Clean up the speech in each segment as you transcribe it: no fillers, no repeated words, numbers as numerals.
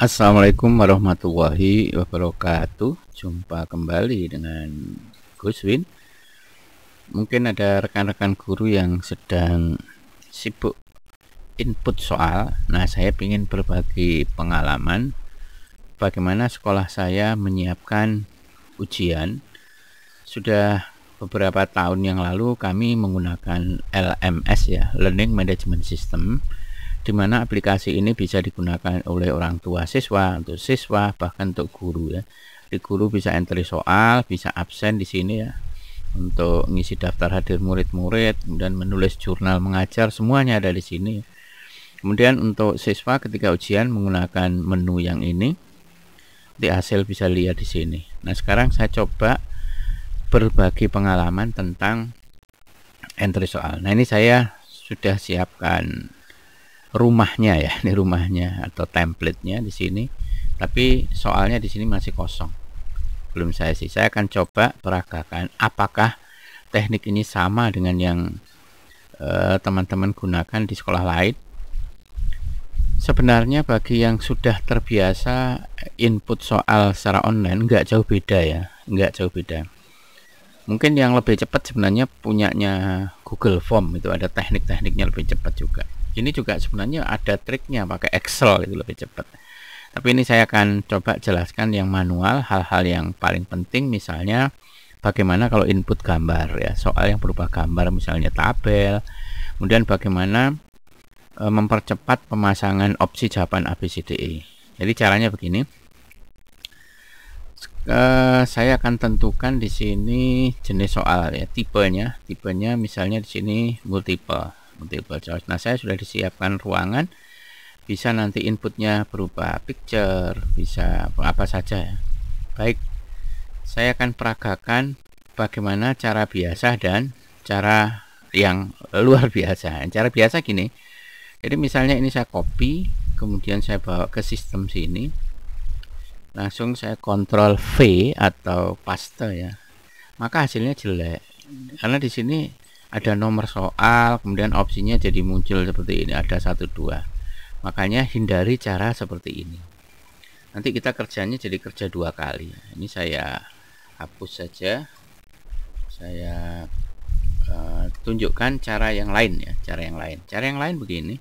Assalamualaikum warahmatullahi wabarakatuh. Jumpa kembali dengan Gus Win. Mungkin ada rekan-rekan guru yang sedang sibuk input soal. Nah, saya ingin berbagi pengalaman bagaimana sekolah saya menyiapkan ujian. Sudah beberapa tahun yang lalu kami menggunakan LMS ya, Learning Management System, di mana aplikasi ini bisa digunakan oleh orang tua siswa, untuk siswa, bahkan untuk guru ya. Di guru bisa entry soal, bisa absen di sini ya, untuk ngisi daftar hadir murid-murid, kemudian menulis jurnal mengajar, semuanya ada di sini. Kemudian untuk siswa ketika ujian menggunakan menu yang ini, di hasil bisa lihat di sini. Nah, sekarang saya coba berbagi pengalaman tentang entry soal. Nah, ini saya sudah siapkan rumahnya ya, ini rumahnya atau template-nya di sini. Tapi soalnya di sini masih kosong. Belum saya isi. Saya akan coba peragakan apakah teknik ini sama dengan yang teman-teman gunakan di sekolah lain. Sebenarnya bagi yang sudah terbiasa input soal secara online nggak jauh beda ya, nggak jauh beda. Mungkin yang lebih cepat sebenarnya punyanya Google Form, itu ada teknik-tekniknya lebih cepat juga. Ini juga sebenarnya ada triknya, pakai Excel itu lebih cepat. Tapi ini saya akan coba jelaskan yang manual, hal-hal yang paling penting, misalnya bagaimana kalau input gambar ya, soal yang berupa gambar misalnya tabel. Kemudian bagaimana mempercepat pemasangan opsi jawaban ABCDE. Jadi caranya begini. Saya akan tentukan di sini jenis soal ya, tipenya misalnya di sini multiple choice. Nah, saya sudah disiapkan ruangan, bisa nanti inputnya berupa picture, bisa apa saja ya. Baik, saya akan peragakan bagaimana cara biasa dan cara yang luar biasa. Cara biasa gini, jadi misalnya ini saya copy, kemudian saya bawa ke sistem sini, langsung saya Ctrl V atau paste ya, maka hasilnya jelek karena di sini ada nomor soal, kemudian opsinya jadi muncul seperti ini, ada 1, 2. Makanya hindari cara seperti ini. Nanti kita kerjanya jadi kerja 2 kali. Ini saya hapus saja. Saya tunjukkan cara yang lain ya, cara yang lain begini.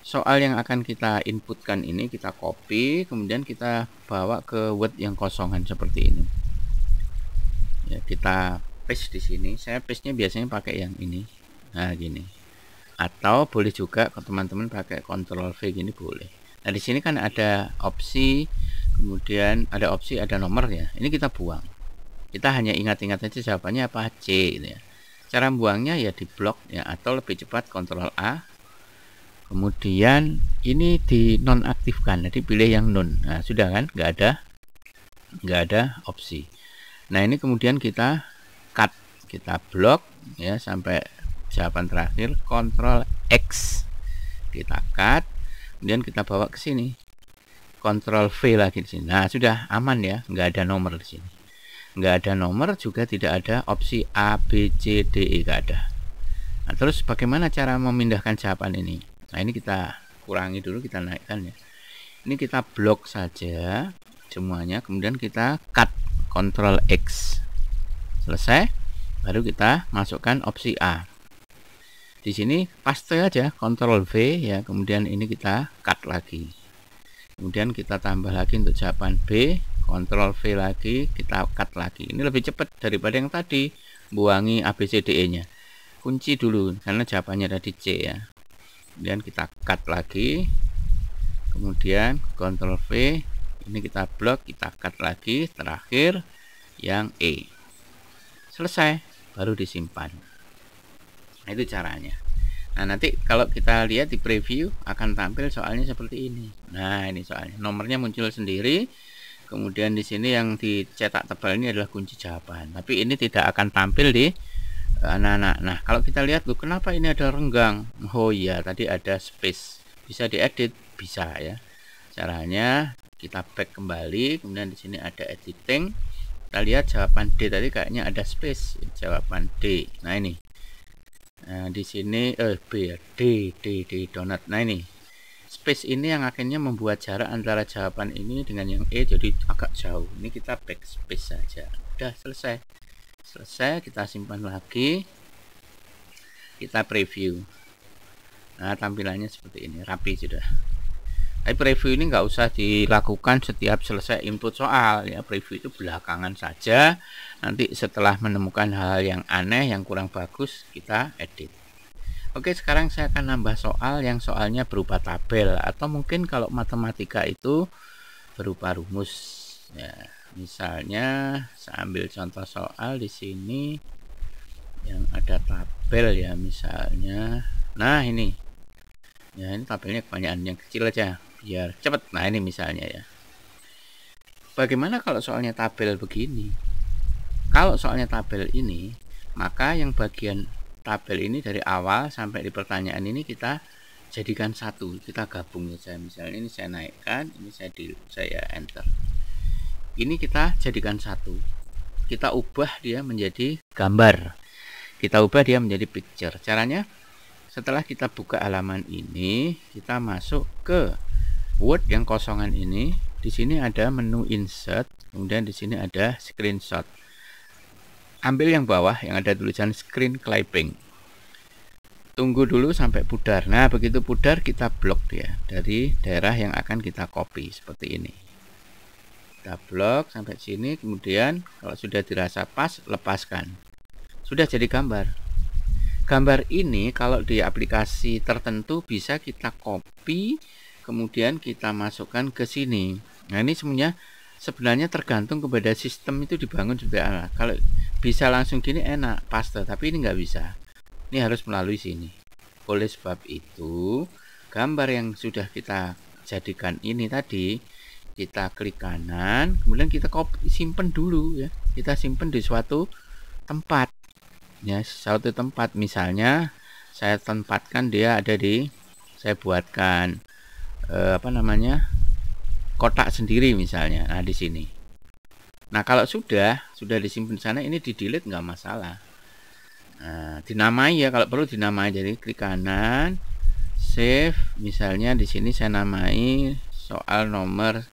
Soal yang akan kita inputkan ini kita copy, kemudian kita bawa ke Word yang kosongan seperti ini. Ya, kita paste di sini. Saya paste-nya biasanya pakai yang ini. Nah, gini. Atau boleh juga kalau teman-teman pakai Ctrl V gini boleh. Nah, di sini kan ada opsi, kemudian ada opsi, ada nomor ya. Ini kita buang. Kita hanya ingat-ingat aja jawabannya apa, C gitu ya. Cara buangnya ya di blok ya, atau lebih cepat Ctrl A. Kemudian ini di nonaktifkan, jadi pilih yang non. Nah, sudah kan, nggak ada opsi. Nah, ini kemudian kita cut, kita blok ya sampai jawaban terakhir, Ctrl X, kita cut, kemudian kita bawa ke sini, Ctrl V lagi di sini. Nah, sudah aman ya, nggak ada nomor di sini, nggak ada nomor, juga tidak ada opsi A, B, C, D, E, nggak ada. Nah, terus bagaimana cara memindahkan jawaban ini? Nah, ini kita kurangi dulu, kita naikkan ya. Ini kita blok saja semuanya, kemudian kita cut, Ctrl X, selesai. Baru kita masukkan opsi A. Di sini paste aja, Ctrl V ya, kemudian ini kita cut lagi. Kemudian kita tambah lagi untuk jawaban B, Ctrl V lagi, kita cut lagi. Ini lebih cepat daripada yang tadi, buangi ABCDE-nya. Kunci dulu karena jawabannya ada di C ya. Kemudian kita cut lagi, kemudian Ctrl V, ini kita blok, kita cut lagi, terakhir yang E. Selesai, baru disimpan. Nah, itu caranya. Nah, nanti kalau kita lihat di preview akan tampil soalnya seperti ini. Nah, ini soalnya, nomornya muncul sendiri. Kemudian di sini yang dicetak tebal ini adalah kunci jawaban, tapi ini tidak akan tampil di anak-anak. Nah, kalau kita lihat loh, kenapa ini ada renggang? Oh iya, tadi ada space. Bisa diedit, bisa ya. Caranya kita back kembali, kemudian di sini ada editing. Kita lihat jawaban D tadi kayaknya ada space, jawaban D. Nah, ini. Nah, di sini B ya, D donat. Nah, ini space ini yang akhirnya membuat jarak antara jawaban ini dengan yang E jadi agak jauh. Ini kita backspace saja. Udah selesai. Selesai, kita simpan lagi. Kita preview. Nah, tampilannya seperti ini, rapi sudah. Tapi preview ini nggak usah dilakukan setiap selesai input soal ya. Preview itu belakangan saja. Nanti setelah menemukan hal yang aneh, yang kurang bagus, kita edit. Oke, sekarang saya akan nambah soal yang soalnya berupa tabel, atau mungkin kalau matematika itu berupa rumus. Ya, misalnya saya ambil contoh soal di sini yang ada tabel ya, misalnya. Nah, ini. Ya, ini tabelnya kebanyakan, yang kecil aja biar cepet. Nah, ini misalnya ya. Bagaimana kalau soalnya tabel begini? Kalau soalnya tabel ini, maka yang bagian tabel ini dari awal sampai di pertanyaan ini kita jadikan satu, kita gabung saja. Misalnya ini saya naikkan, ini saya enter. Ini kita jadikan satu. Kita ubah dia menjadi gambar. Kita ubah dia menjadi picture. Caranya, setelah kita buka halaman ini, kita masuk ke Word yang kosongan ini. Di sini ada menu insert, kemudian di sini ada screenshot. Ambil yang bawah yang ada tulisan screen clipping. Tunggu dulu sampai pudar. Nah, begitu pudar kita blok dia dari daerah yang akan kita copy seperti ini. Kita blok sampai sini, kemudian kalau sudah dirasa pas, lepaskan. Sudah jadi gambar. Gambar ini kalau di aplikasi tertentu bisa kita copy, kemudian kita masukkan ke sini. Nah, ini sebenarnya tergantung kepada sistem itu dibangun seperti apa. Kalau bisa langsung gini enak, paste, tapi ini nggak bisa. Ini harus melalui sini. Oleh sebab itu, gambar yang sudah kita jadikan ini tadi, kita klik kanan, kemudian kita copy, simpen dulu ya. Kita simpen di suatu tempat. Ya, suatu tempat, misalnya saya tempatkan dia ada di, saya buatkan kotak sendiri misalnya. Nah, di sini. Nah, kalau sudah disimpan di sana, ini di delete nggak masalah. Nah, dinamai ya, kalau perlu dinamai. Jadi klik kanan, save, misalnya di sini saya namai soal nomor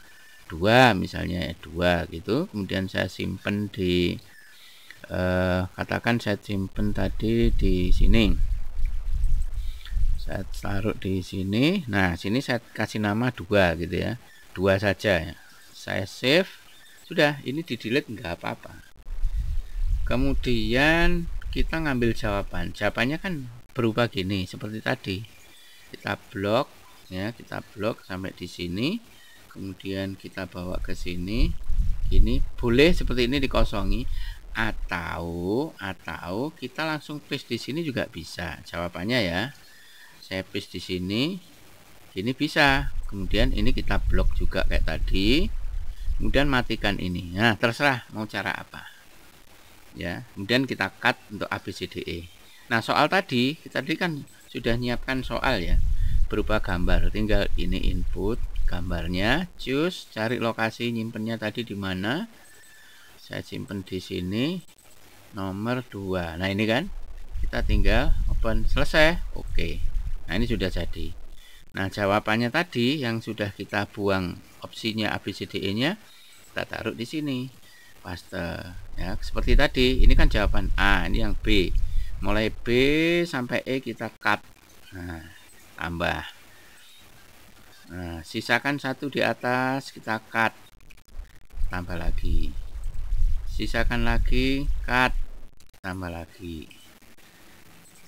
2 misalnya 2 gitu. Kemudian saya simpan di katakan saya simpan tadi di sini. Saya taruh di sini. Nah, sini saya kasih nama 2 gitu ya. 2 saja ya. Saya save. Sudah, ini di delete nggak apa-apa. Kemudian kita ngambil jawaban. Jawabannya kan berubah gini seperti tadi. Kita blok ya, kita blok sampai di sini. Kemudian kita bawa ke sini. Ini boleh seperti ini dikosongi, atau kita langsung paste di sini juga bisa. Jawabannya ya. Saya paste di sini. Ini bisa. Kemudian ini kita blok juga kayak tadi. Kemudian matikan ini. Nah, terserah mau cara apa. Ya, kemudian kita cut untuk ABCDE. Nah, soal tadi kita kan sudah nyiapkan soal ya, berupa gambar. Tinggal ini input gambarnya, choose, cari lokasi nyimpennya tadi di mana. Saya simpen di sini nomor 2. Nah, ini kan kita tinggal open, selesai. Oke. Nah, ini sudah jadi. Nah, jawabannya tadi yang sudah kita buang opsinya ABCDE-nya, kita taruh di sini. Paste. Ya, seperti tadi. Ini kan jawaban A, ini yang B. Mulai B sampai E kita cut. Nah, tambah. Nah, sisakan 1 di atas, kita cut. Tambah lagi. Sisakan lagi, cut. Tambah lagi.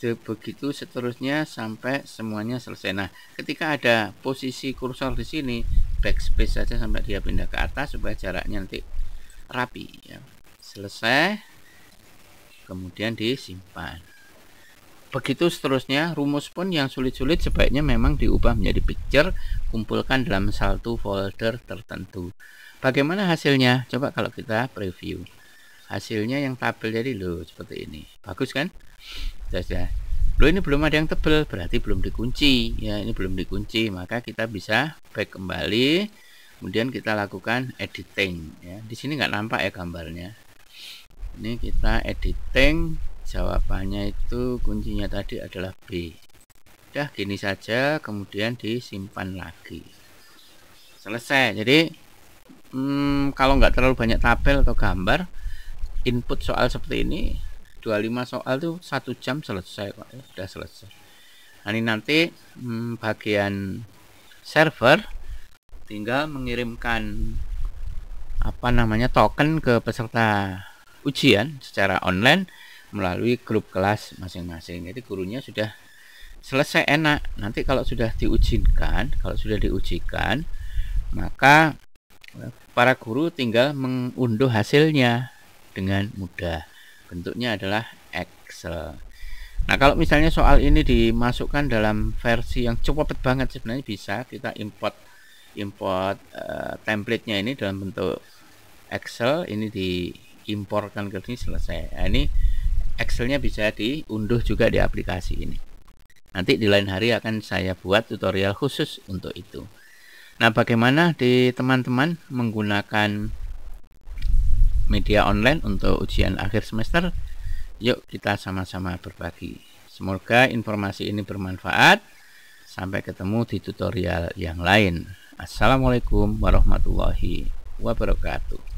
Begitu seterusnya sampai semuanya selesai. Nah, ketika ada posisi kursor di sini, backspace saja sampai dia pindah ke atas supaya jaraknya nanti rapi ya. Selesai, kemudian disimpan. Begitu seterusnya. Rumus pun yang sulit-sulit sebaiknya memang diubah menjadi picture, kumpulkan dalam satu folder tertentu. Bagaimana hasilnya? Coba kalau kita preview. Hasilnya yang tabel jadi loh seperti ini. Bagus kan? Sudah. Loh, ini belum ada yang tebel, berarti belum dikunci ya. Ini belum dikunci, maka kita bisa back kembali, kemudian kita lakukan editing ya. Di sini nggak nampak ya gambarnya. Ini kita editing, jawabannya itu kuncinya tadi adalah B. Udah gini saja, kemudian disimpan lagi. Selesai. Jadi kalau nggak terlalu banyak tabel atau gambar, input soal seperti ini 25 soal tuh 1 jam selesai kok. Udah selesai. Nah, ini nanti bagian server tinggal mengirimkan token ke peserta ujian secara online melalui grup kelas masing-masing. Jadi gurunya sudah selesai, enak. Nanti kalau sudah diujikan, maka para guru tinggal mengunduh hasilnya dengan mudah. Bentuknya adalah Excel. Nah, kalau misalnya soal ini dimasukkan dalam versi yang cepet banget, sebenarnya bisa kita import template-nya ini dalam bentuk Excel, ini diimporkan ke sini, selesai. Nah, ini Excelnya bisa diunduh juga di aplikasi ini. Nanti di lain hari akan saya buat tutorial khusus untuk itu. Nah, bagaimana di teman-teman menggunakan media online untuk ujian akhir semester? Yuk kita sama-sama berbagi. Semoga informasi ini bermanfaat. Sampai ketemu di tutorial yang lain. Assalamualaikum warahmatullahi wabarakatuh.